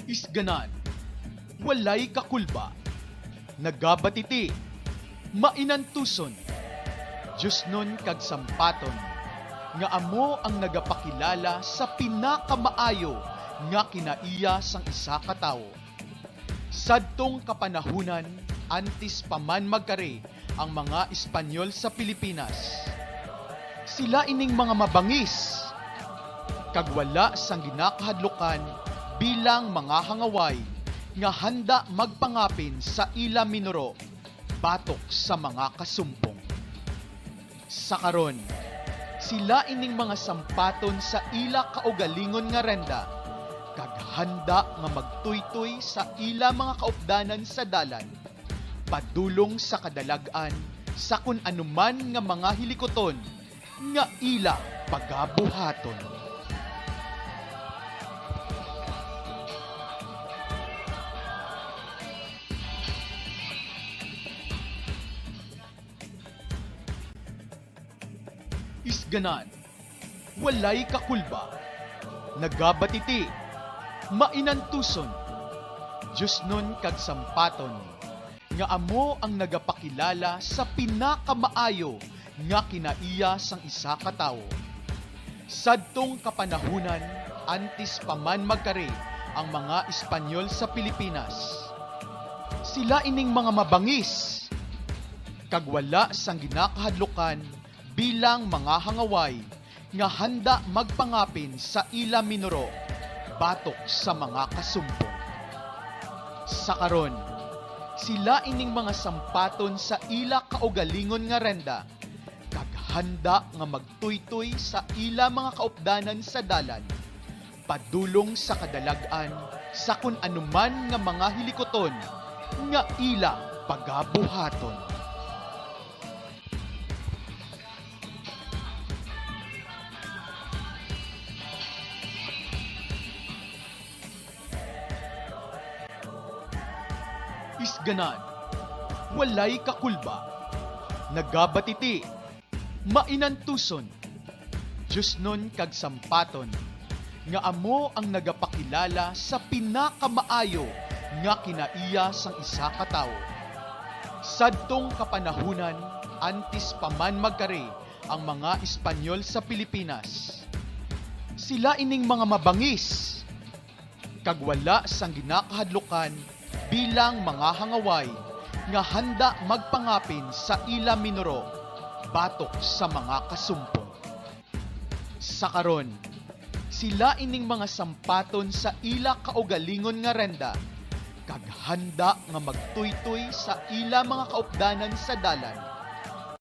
Isganan, walay kakulba, nagabatiti, mainantuson, Diyos nun kag sampaton, nga amo ang nagapakilala sa pinakamaayo nga kinaiya sang isa ka tawo. Sadtong kapanahunan, antes pa man magkari ang mga Espanyol sa Pilipinas. Sila ining mga mabangis, kag wala sang ginakahadlukan bilang mga hangaway nga handa magpangapin sa ila minuro batok sa mga kasumpong. Sa karon, sila ining mga sampaton sa ila kaugalingon nga renda, kag handa nga magtuytoy sa ila mga kaupdanan sa dalan, padulong sa kadalag-an sa kun anuman nga mga hilikoton nga ila pagabuhaton. Isganan, walay kakulba, nagabatiti, mainantuson, Diyos nun kag sampaton, nga amo ang nagapakilala sa pinakamaayo nga kinaiya sang isa ka tawo. Sadtong kapanahunan, antes pa man magkari ang mga Espanyol sa Pilipinas. Sila ining mga mabangis, kag wala sang ginakahadlukan bilang mga hangaway nga handa magpangapin sa ila minuro batok sa mga kasumpong. Sa karon, sila ining mga sampaton sa ila kaugalingon nga renda, kag handa nga magtuytoy sa ila mga kaupdanan sa dalan, padulong sa kadalag-an sa kun anuman nga mga hilikoton nga ila pagabuhaton. Isganan, walay kakulba, nagabatiti, mainantuson, Diyos nun kag sampaton, nga amo ang nagapakilala sa pinakamaayo nga kinaiya sang isa ka tawo. Sadtong kapanahunan, antes pa man magkari ang mga Espanyol sa Pilipinas. Sila ining mga mabangis, kag wala sang ginakahadlukan bilang mga hangaway nga handa magpangapin sa ila minuro batok sa mga kasumpong. Sa karon, sila ining mga sampaton sa ila kaugalingon nga renda, kag handa nga magtuytoy sa ila mga kaupdanan sa dalan,